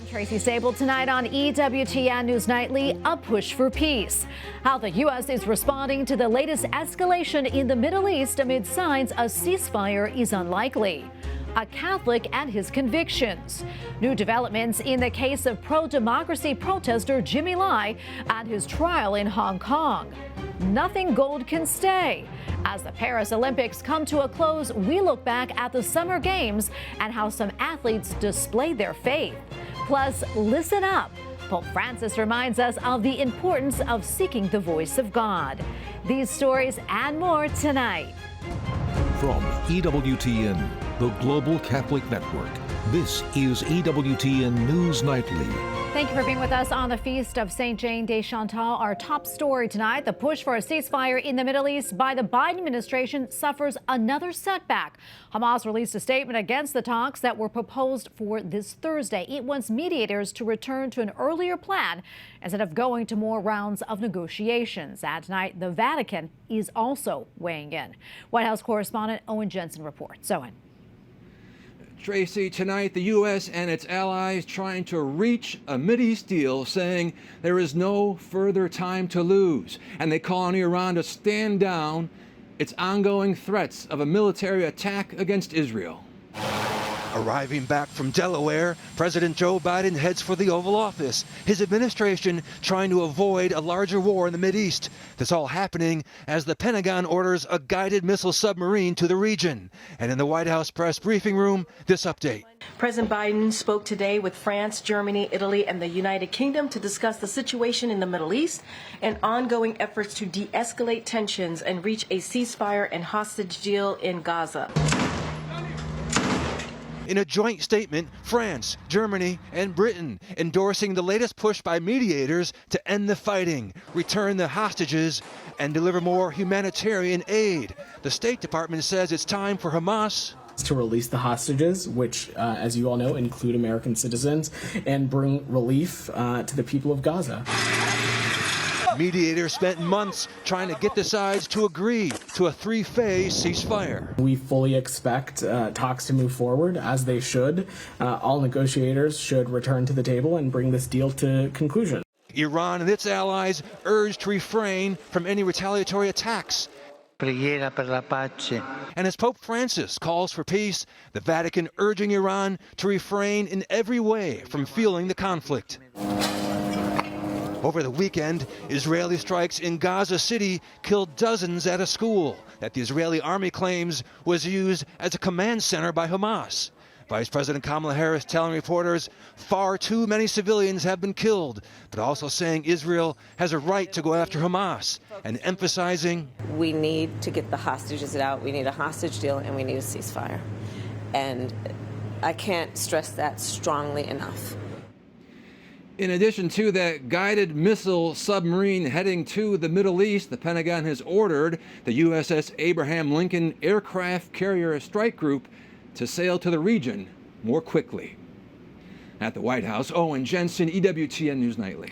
I'm Tracy Sabol. Tonight on EWTN News Nightly, a push for peace. How the U.S. is responding to the latest escalation in the Middle East amid signs a ceasefire is unlikely. A Catholic and his convictions. New developments in the case of pro-democracy protester Jimmy Lai and his trial in Hong Kong. Nothing gold can stay. As the Paris Olympics come to a close, we look back at the Summer Games and how some athletes displayed their faith. Plus, listen up. Pope Francis reminds us of the importance of seeking the voice of God. These stories and more tonight. From EWTN, the Global Catholic Network, this is EWTN News Nightly. Thank you for being with us on the Feast of St. Jane de Chantal. Our top story tonight, the push for a ceasefire in the Middle East by the Biden administration suffers another setback. Hamas released a statement against the talks that were proposed for this Thursday. It wants mediators to return to an earlier plan instead of going to more rounds of negotiations. And tonight, the Vatican is also weighing in. White House correspondent Owen Jensen reports. Owen. Tracy, tonight the U.S. and its allies trying to reach a Mideast deal, saying there is no further time to lose. And they call on Iran to stand down its ongoing threats of a military attack against Israel. Arriving back from Delaware, President Joe Biden heads for the Oval Office. His administration trying to avoid a larger war in the Mideast. This all happening as the Pentagon orders a guided missile submarine to the region. And in the White House press briefing room, this update. President Biden spoke today with France, Germany, Italy, and the United Kingdom to discuss the situation in the Middle East and ongoing efforts to de-escalate tensions and reach a ceasefire and hostage deal in Gaza. In a joint statement, France, Germany, and Britain endorsing the latest push by mediators to end the fighting, return the hostages, and deliver more humanitarian aid. The State Department says it's time for Hamas to release the hostages, which, as you all know, include American citizens, and bring relief to the people of Gaza. Mediators spent months trying to get the sides to agree to a three-phase ceasefire. We fully expect talks to move forward, as they should. All negotiators should return to the table and bring this deal to conclusion. Iran and its allies urged to refrain from any retaliatory attacks. Preghiera per la pace. And as Pope Francis calls for peace, the Vatican urging Iran to refrain in every way from fueling the conflict. Over the weekend, Israeli strikes in Gaza City killed dozens at a school that the Israeli army claims was used as a command center by Hamas. Vice President Kamala Harris telling reporters far too many civilians have been killed, but also saying Israel has a right to go after Hamas and emphasizing we need to get the hostages out, we need a hostage deal, and we need a ceasefire. And I can't stress that strongly enough. In addition to that guided missile submarine heading to the Middle East, the Pentagon has ordered the USS Abraham Lincoln Aircraft Carrier Strike Group to sail to the region more quickly. At the White House, Owen Jensen, EWTN News Nightly.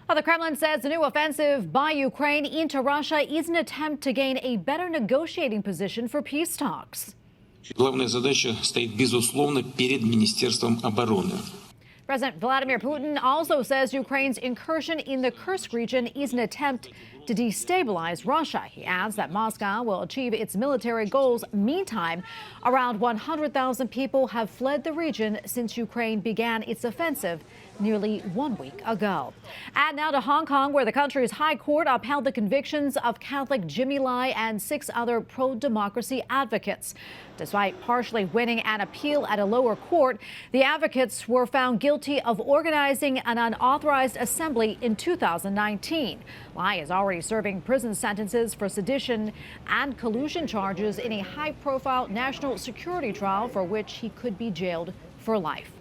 Well, the Kremlin says the new offensive by Ukraine into Russia is an attempt to gain a better negotiating position for peace talks. Главная задача стоит, безусловно, перед Министерством обороны. President Vladimir Putin also says Ukraine's incursion in the Kursk region is an attempt to destabilize Russia. He adds that Moscow will achieve its military goals. Meantime, around 100,000 people have fled the region since Ukraine began its offensive nearly 1 week ago. And now to Hong Kong, where the country's high court upheld the convictions of Catholic Jimmy Lai and 6 other pro-democracy advocates. Despite partially winning an appeal at a lower court, the advocates were found guilty of organizing an unauthorized assembly in 2019. Lai is already serving prison sentences for sedition and collusion charges in a high-profile national security trial for which he could be jailed for life.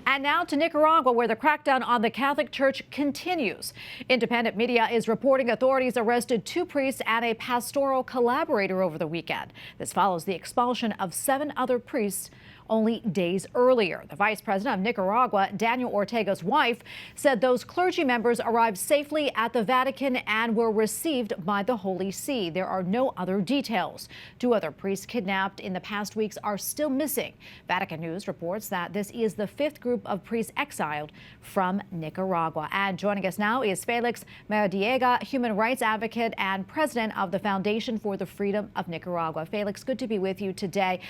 And now to Nicaragua, where the crackdown on the Catholic Church continues. Independent media is reporting authorities arrested 2 priests and a pastoral collaborator over the weekend. This follows the expulsion of 7 other priests only days earlier. The vice president of Nicaragua, Daniel Ortega's wife, said those clergy members arrived safely at the Vatican and were received by the Holy See. There are no other details. 2 other priests kidnapped in the past weeks are still missing. Vatican News reports that this is the 5th group of priests exiled from Nicaragua. And joining us now is Felix Maradiega, human rights advocate and president of the Foundation for the Freedom of Nicaragua. Felix, good to be with you today.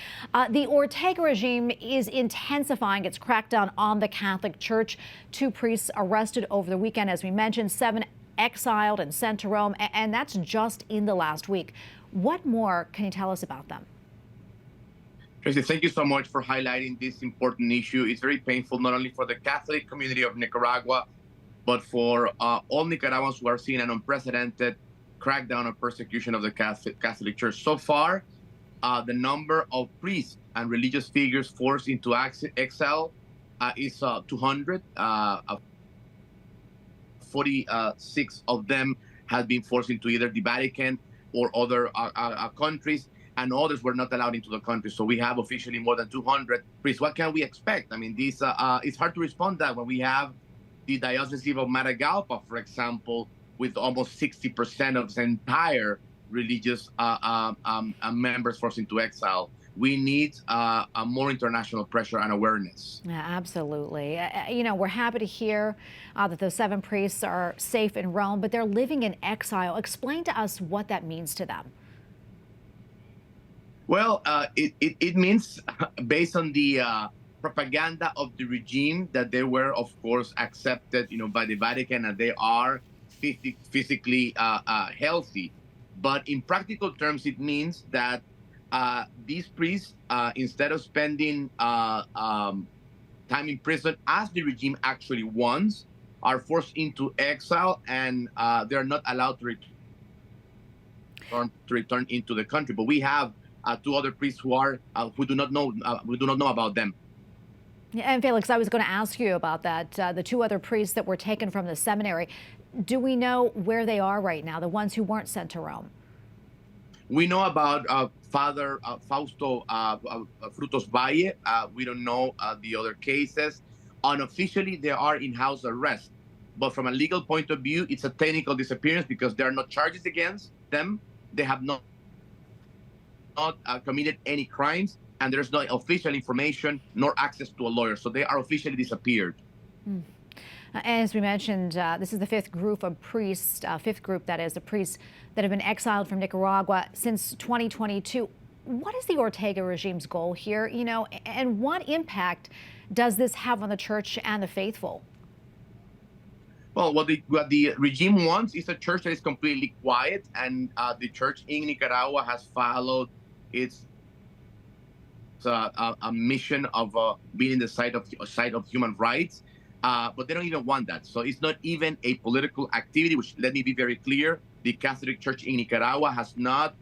The Ortega regime is intensifying its crackdown on the Catholic Church. 2 priests arrested over the weekend, as we mentioned, 7 exiled and sent to Rome, and that's just in the last week. What more can you tell us about them? Tracy, thank you so much for highlighting this important issue. It's very painful, not only for the Catholic community of Nicaragua, but for all Nicaraguans who are seeing an unprecedented crackdown of persecution of the Catholic Church. So far, the number of priests and religious figures forced into exile is 200. 46 of them have been forced into either the Vatican or other countries, and others were not allowed into the country. So we have officially more than 200 priests. What can we expect? I mean, it's hard to respond to that when we have the Diocese of Matagalpa, for example, with almost 60% of its entire religious members forced into exile. We need more international pressure and awareness. Yeah, absolutely. We're happy to hear that the 7 priests are safe in Rome, but they're living in exile. Explain to us what that means to them. Well, it means, based on the propaganda of the regime, that they were, of course, accepted, by the Vatican, and they are physically healthy. But in practical terms, it means that these priests, instead of spending time in prison, as the regime actually wants, are forced into exile, and they're not allowed to return into the country. But we have 2 other priests who do not know about them. And Felix, I was going to ask you about that. The 2 other priests that were taken from the seminary. Do we know where they are right now? The ones who weren't sent to Rome. We know about Father Fausto Frutos Valle. We don't know the other cases. Unofficially, they are in house arrest. But from a legal point of view, it's a technical disappearance because there are no charges against them. They have not committed any crimes, and there's no official information nor access to a lawyer. So they are officially disappeared. As we mentioned, this is the 5th group of priests, 5th group, that is, the priests that have been exiled from Nicaragua since 2022. What is the Ortega regime's goal here, and what impact does this have on the church and the faithful? Well, what the regime wants is a church that is completely quiet, and the church in Nicaragua has followed its a mission of being in the side of human rights. But they don't even want that. So it's not even a political activity, which, let me be very clear, the Catholic Church in Nicaragua has not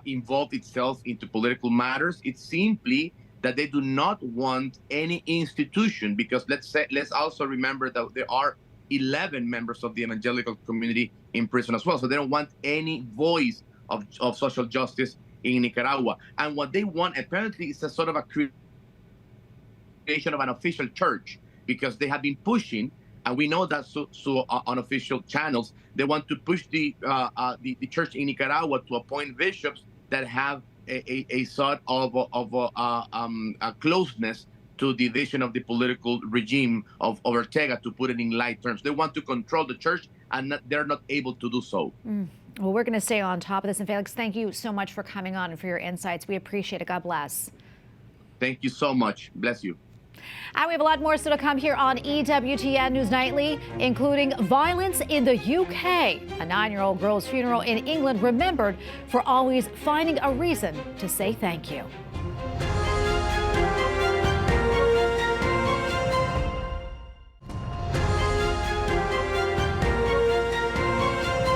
involved itself into political matters. It's simply that they do not want any institution, because let's also remember that there are 11 members of the evangelical community in prison as well. So they don't want any voice of social justice in Nicaragua. And what they want, apparently, is a sort of a creation of an official church, because they have been pushing, and we know that on official channels, they want to push the church in Nicaragua to appoint bishops that have a sort of a closeness to the vision of the political regime of Ortega, to put it in light terms. They want to control the church, and they're not able to do so. Well, we're going to stay on top of this. And Felix, thank you so much for coming on and for your insights. We appreciate it. God bless. Thank you so much. Bless you. And we have a lot more still to come here on EWTN News Nightly, including violence in the UK. A 9-year-old girl's funeral in England remembered for always finding a reason to say thank you.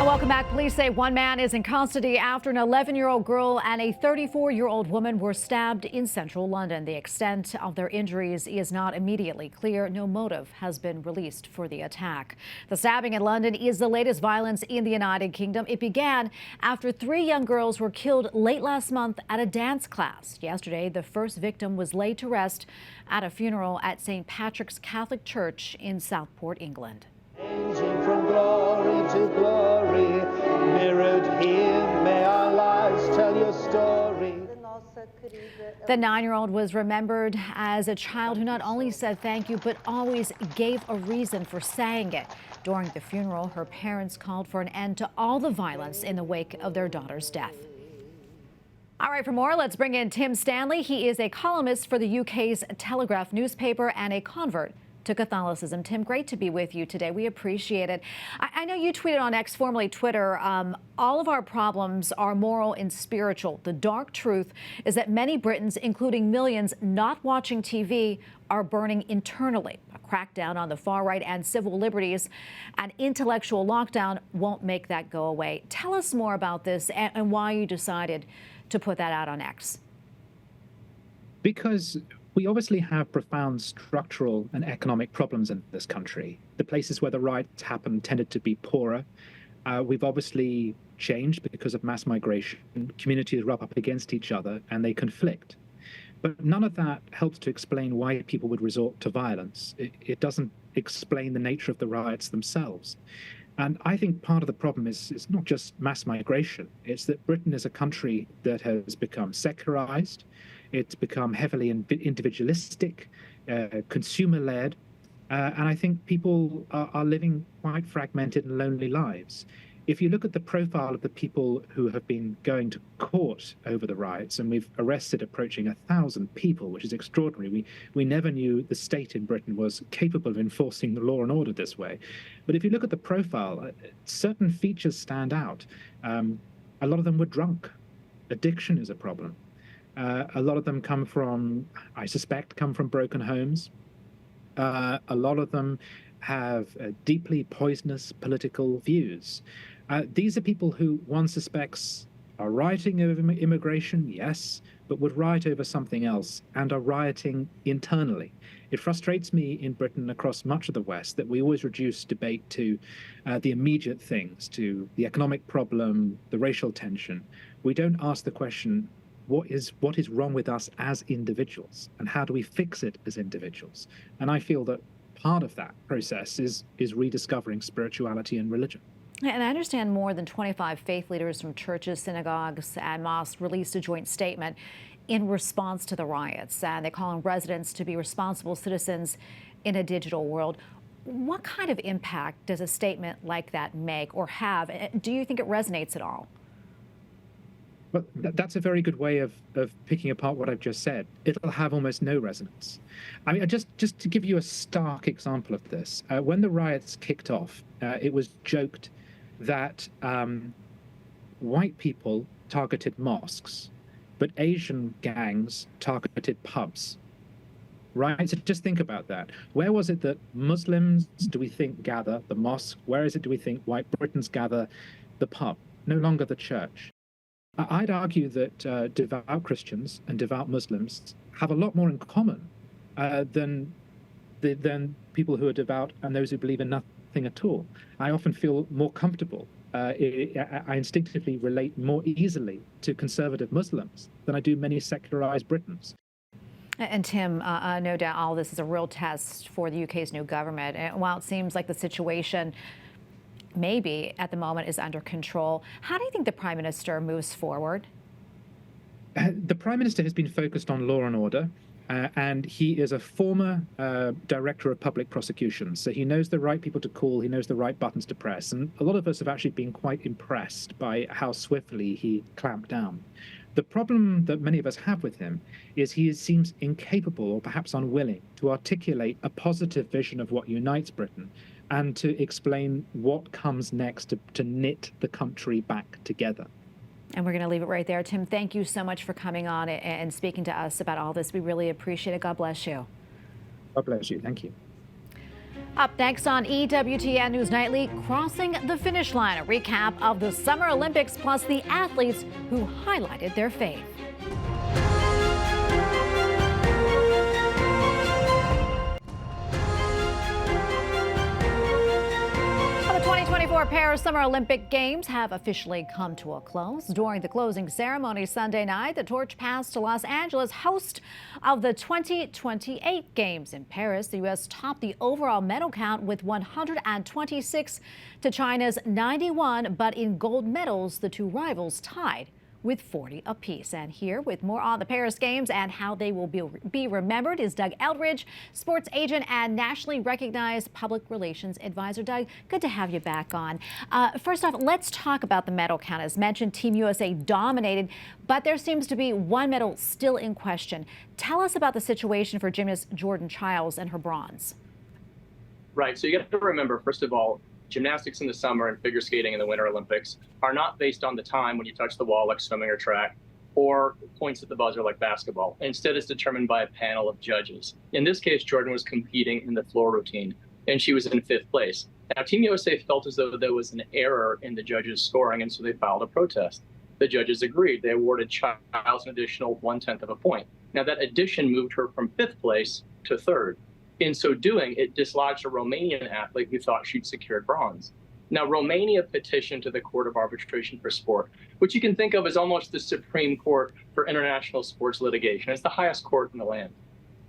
Welcome Welcome back. Police say one man is in custody after an 11-year-old girl and a 34-year-old woman were stabbed in central London. The extent of their injuries is not immediately clear. No motive has been released for the attack. The stabbing in London is the latest violence in the United Kingdom. It began after 3 young girls were killed late last month at a dance class. Yesterday, the first victim was laid to rest at a funeral at St. Patrick's Catholic Church in Southport, England. Changing from glory to glory, mirrored here, may our lives tell your story. The 9-year-old was remembered as a child who not only said thank you, but always gave a reason for saying it. During the funeral, her parents called for an end to all the violence in the wake of their daughter's death. All right, for more, let's bring in Tim Stanley. He is a columnist for the UK's Telegraph newspaper and a convert to Catholicism. Tim, great to be with you today. We appreciate it. I know you tweeted on X, formerly Twitter, all of our problems are moral and spiritual. The dark truth is that many Britons, including millions not watching TV, are burning internally. A crackdown on the far right and civil liberties, an intellectual lockdown won't make that go away. Tell us more about this and why you decided to put that out on X. Because we obviously have profound structural and economic problems in this country. The places where the riots happened tended to be poorer. We've obviously changed because of mass migration. Communities rub up against each other and they conflict. But none of that helps to explain why people would resort to violence. It doesn't explain the nature of the riots themselves. And I think part of the problem is not just mass migration. It's that Britain is a country that has become secularized. It's become heavily individualistic, consumer-led, and I think people are living quite fragmented and lonely lives. If you look at the profile of the people who have been going to court over the riots, and we've arrested approaching 1,000 people, which is extraordinary. We never knew the state in Britain was capable of enforcing the law and order this way. But if you look at the profile, certain features stand out. A lot of them were drunk. Addiction is a problem. A lot of them come from broken homes. A lot of them have deeply poisonous political views. These are people who one suspects are rioting over immigration, yes, but would riot over something else and are rioting internally. It frustrates me in Britain, across much of the West, that we always reduce debate to the immediate things, to the economic problem, the racial tension. We don't ask the question, what is wrong with us as individuals, and how do we fix it as individuals? And I feel that part of that process is rediscovering spirituality and religion. And I understand more than 25 faith leaders from churches, synagogues, and mosques released a joint statement in response to the riots. And they call on residents to be responsible citizens in a digital world. What kind of impact does a statement like that make or have? Do you think it resonates at all? Well, that's a very good way of picking apart what I've just said. It'll have almost no resonance. I mean, just to give you a stark example of this, when the riots kicked off, it was joked that white people targeted mosques, but Asian gangs targeted pubs. Right? So just think about that. Where was it that Muslims, do we think, gather the mosque? Where is it, do we think, white Britons gather the pub? No longer the church. I'd argue that devout Christians and devout Muslims have a lot more in common than people who are devout and those who believe in nothing at all. I often feel more comfortable. I instinctively relate more easily to conservative Muslims than I do many secularized Britons. And Tim, no doubt all this is a real test for the UK's new government. And while it seems like the situation maybe at the moment is under control, how do you think the Prime Minister moves forward? The Prime Minister has been focused on law and order, and he is a former Director of Public Prosecutions, so he knows the right people to call, he knows the right buttons to press, and a lot of us have actually been quite impressed by how swiftly he clamped down. The problem that many of us have with him is he seems incapable or perhaps unwilling to articulate a positive vision of what unites Britain and to explain what comes next to knit the country back together. And we're going to leave it right there. Tim, thank you so much for coming on and speaking to us about all this. We really appreciate it. God bless you. God bless you. Thank you. Up next on EWTN News Nightly, crossing the finish line, a recap of the Summer Olympics plus the athletes who highlighted their faith. The 2024 Paris Summer Olympic Games have officially come to a close. During the closing ceremony Sunday night, the torch passed to Los Angeles, host of the 2028 Games. In Paris, the U.S. topped the overall medal count with 126 to China's 91, but in gold medals, the two rivals tied with 40 apiece. And here with more on the Paris Games and how they will be remembered is Doug Eldridge, sports agent and nationally recognized public relations advisor. Doug, good to have you back on. First off, let's talk about the medal count. As mentioned, Team USA dominated, but there seems to be one medal still in question. Tell us about the situation for gymnast Jordan Childs and her bronze. Right, so you have to remember, first of all, gymnastics in the summer and figure skating in the Winter Olympics are not based on the time when you touch the wall like swimming or track, or points at the buzzer like basketball. Instead, it's determined by a panel of judges. In this case, Jordan was competing in the floor routine, and she was in 5th place. Now, Team USA felt as though there was an error in the judges' scoring, and so they filed a protest. The judges agreed. They awarded Childs an additional 1/10 of a point. Now, that addition moved her from 5th place to 3rd. In so doing, it dislodged a Romanian athlete who thought she'd secured bronze. Now, Romania petitioned to the Court of Arbitration for Sport, which you can think of as almost the Supreme Court for international sports litigation. It's the highest court in the land.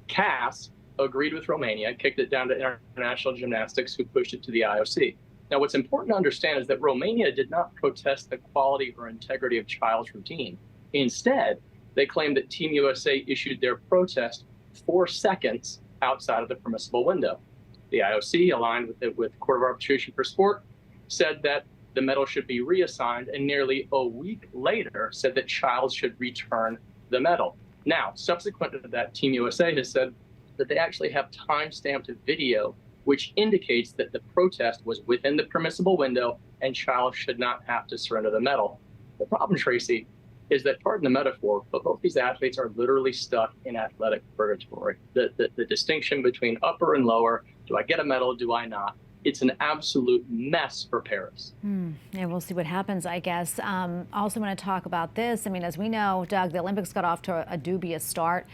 CAS agreed with Romania, kicked it down to International Gymnastics, who pushed it to the IOC. Now, what's important to understand is that Romania did not protest the quality or integrity of Childs' routine. Instead, they claimed that Team USA issued their protest 4 seconds outside of the permissible window. The IOC, aligned with the Court of Arbitration for Sport, said that the medal should be reassigned, and nearly a week later said that Childs should return the medal. Now, subsequent to that, Team USA has said that they actually have time-stamped video which indicates that the protest was within the permissible window and Childs should not have to surrender the medal. The problem, Tracy, is that, pardon the metaphor, but both these athletes are literally stuck in athletic purgatory. The distinction between upper and lower, do I get a medal, do I not? It's an absolute mess for Paris. And we'll see what happens, I guess. Also want to talk about this. I mean, as we know, Doug, the Olympics got off to a dubious start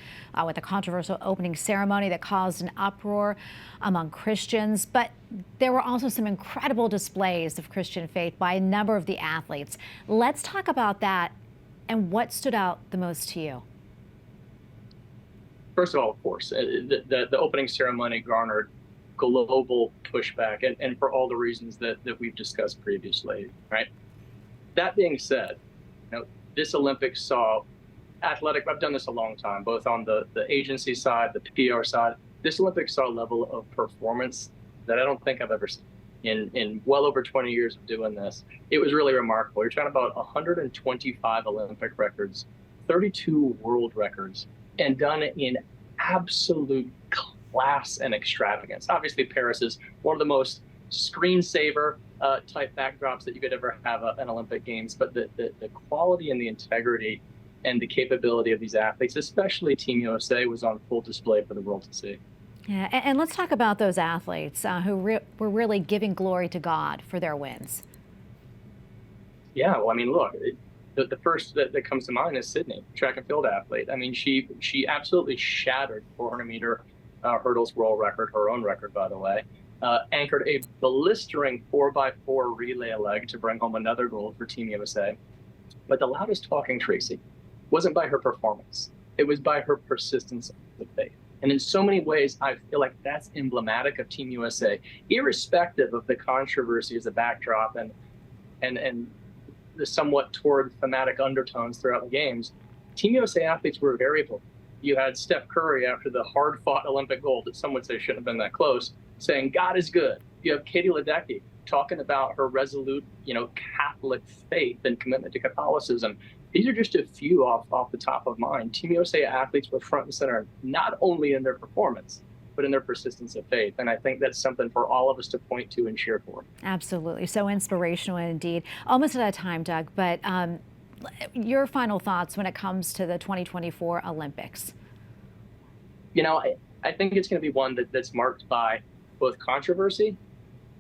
with a controversial opening ceremony that caused an uproar among Christians. But there were also some incredible displays of Christian faith by a number of the athletes. Let's talk about that and what stood out the most to you. First of all, of course, the opening ceremony garnered global pushback, and for all the reasons that we've discussed previously, right? That being said, this Olympics saw athletic, I've done this a long time, both on the agency side, the PR side. This Olympics saw a level of performance that I don't think I've ever seen in well over 20 years of doing this. It was really remarkable. You're talking about 125 Olympic records, 32 world records, and done in absolute class and extravagance. Obviously, Paris is one of the most screensaver type backdrops that you could ever have an Olympic Games, but the quality and the integrity and the capability of these athletes, especially Team USA, was on full display for the world to see. Yeah, and let's talk about those athletes who were really giving glory to God for their wins. Yeah, well, I mean, look, the first that comes to mind is Sydney, track and field athlete. I mean, she absolutely shattered 400-meter hurdles world record, her own record, by the way. Anchored a blistering 4x4 relay leg to bring home another gold for Team USA. But the loudest talking, Tracy, wasn't by her performance. It was by her persistence of faith. And in so many ways, I feel like that's emblematic of Team USA, irrespective of the controversy as a backdrop and the somewhat torrid thematic undertones throughout the games. Team USA athletes were variable. You had Steph Curry after the hard-fought Olympic gold that some would say shouldn't have been that close, saying God is good. You have Katie Ledecky talking about her resolute, Catholic faith and commitment to Catholicism. These are just a few off the top of mind. Team USA athletes were front and center, not only in their performance, but in their persistence of faith. And I think that's something for all of us to point to and cheer for. Absolutely. So inspirational indeed. Almost out of time, Doug, but your final thoughts when it comes to the 2024 Olympics? I think it's going to be one that's marked by both controversy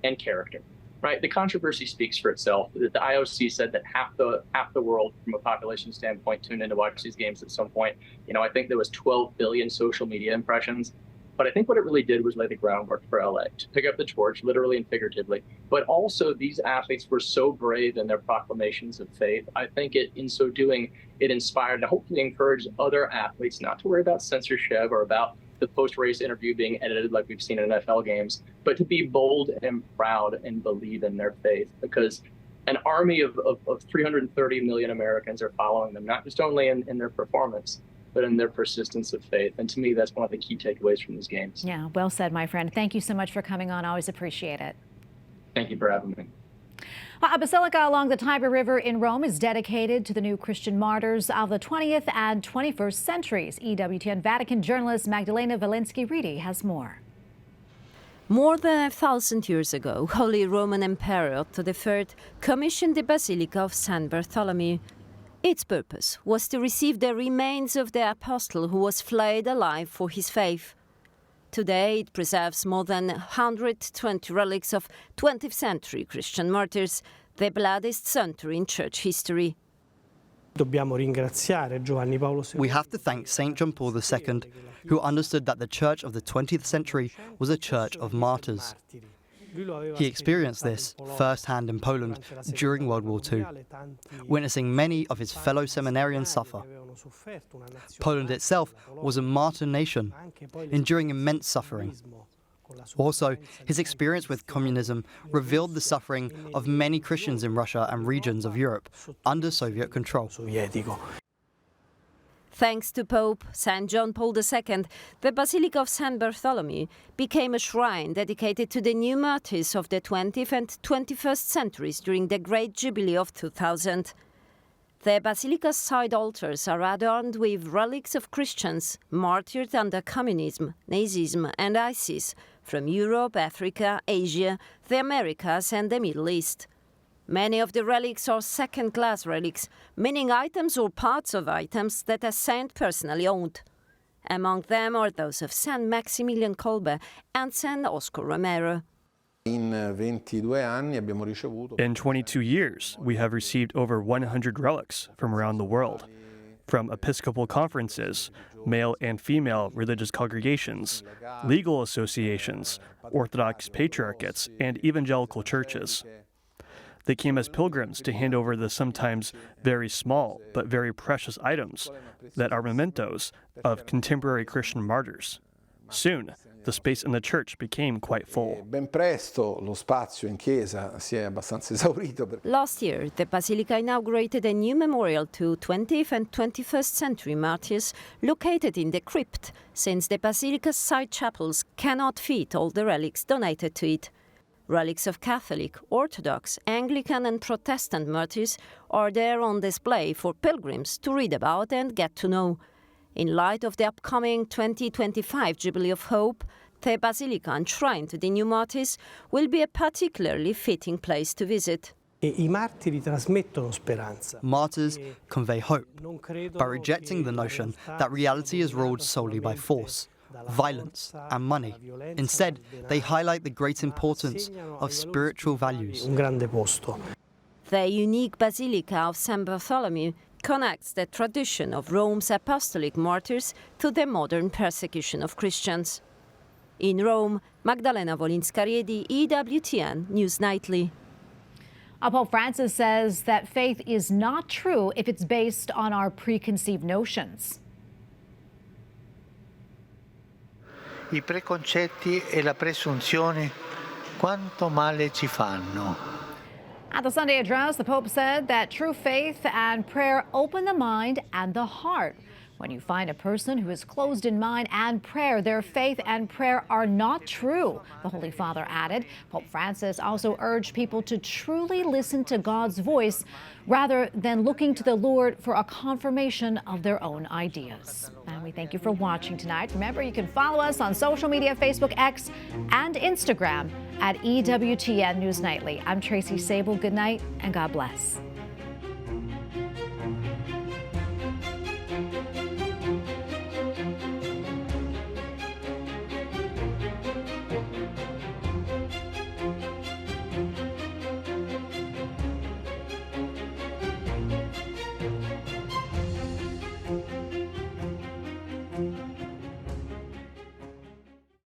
and character. Right, the controversy speaks for itself. The IOC said that half the world, from a population standpoint, tuned in to watch these games at some point. I think there was 12 billion social media impressions. But I think what it really did was lay the groundwork for LA to pick up the torch, literally and figuratively. But also, these athletes were so brave in their proclamations of faith. I think in so doing, it inspired and hopefully encouraged other athletes not to worry about censorship or about the post-race interview being edited like we've seen in NFL games, but to be bold and proud and believe in their faith, because an army of 330 million Americans are following them, not just only in their performance, but in their persistence of faith. And to me, that's one of the key takeaways from these games. Yeah, well said, my friend. Thank you so much for coming on. Always appreciate it. Thank you for having me. A basilica along the Tiber River in Rome is dedicated to the new Christian martyrs of the 20th and 21st centuries. EWTN Vatican journalist Magdalena Walensky-Reedy has more. More than 1,000 years ago, Holy Roman Emperor Otto III commissioned the Basilica of San Bartholomew. Its purpose was to receive the remains of the apostle who was flayed alive for his faith. Today, it preserves more than 120 relics of 20th century Christian martyrs, the bloodiest century in church history. We have to thank St. John Paul II, who understood that the church of the 20th century was a church of martyrs. He experienced this firsthand in Poland during World War II, witnessing many of his fellow seminarians suffer. Poland itself was a martyr nation, enduring immense suffering. Also, his experience with communism revealed the suffering of many Christians in Russia and regions of Europe under Soviet control. Thanks to Pope St. John Paul II, the Basilica of San Bartholomew became a shrine dedicated to the new martyrs of the 20th and 21st centuries during the Great Jubilee of 2000. The Basilica's side altars are adorned with relics of Christians martyred under communism, Nazism and ISIS from Europe, Africa, Asia, the Americas and the Middle East. Many of the relics are second-class relics, meaning items or parts of items that a saint personally owned. Among them are those of San Maximilian Kolbe and San Oscar Romero. In 22 years, we have received over 100 relics from around the world, from Episcopal conferences, male and female religious congregations, legal associations, Orthodox patriarchates, and evangelical churches. They came as pilgrims to hand over the sometimes very small but very precious items that are mementos of contemporary Christian martyrs. Soon, the space in the church became quite full. Last year, the Basilica inaugurated a new memorial to 20th and 21st century martyrs located in the crypt, since the Basilica's side chapels cannot fit all the relics donated to it. Relics of Catholic, Orthodox, Anglican and Protestant martyrs are there on display for pilgrims to read about and get to know. In light of the upcoming 2025 Jubilee of Hope, the Basilica enshrined to the new martyrs will be a particularly fitting place to visit. Martyrs convey hope by rejecting the notion that reality is ruled solely by force, violence and money. Instead, they highlight the great importance of spiritual values. The unique Basilica of San Bartholomew connects the tradition of Rome's apostolic martyrs to the modern persecution of Christians. In Rome, Magdalena Walensky-Reedy, EWTN News Nightly. Pope Francis says that faith is not true if it's based on our preconceived notions. I preconcetti e la presunzione quanto male ci fanno. At the Sunday address, the Pope said that true faith and prayer open the mind and the heart. When you find a person who is closed in mind and prayer, their faith and prayer are not true, the Holy Father added. Pope Francis also urged people to truly listen to God's voice rather than looking to the Lord for a confirmation of their own ideas. And we thank you for watching tonight. Remember, you can follow us on social media, Facebook, X, and Instagram at EWTN News Nightly. I'm Tracy Sabol. Good night and God bless.